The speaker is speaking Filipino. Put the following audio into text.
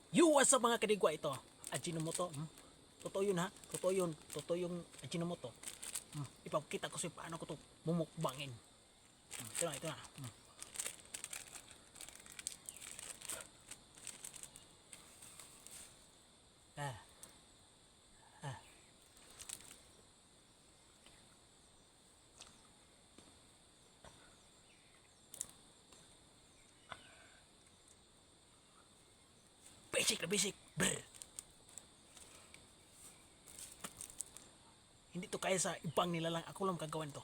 You what's up mga kadigwa ito? Ajinomoto. Totoo yun ha? Totoo yun. Totoo yung Ajinomoto. Ipapakita ko sa paano ko to mumukbangin. Ito na, ito na. Ah. Ah. Basic na basic. Brr. Hindi to kaya sa ibang nila lang. Ako lang kagawan to.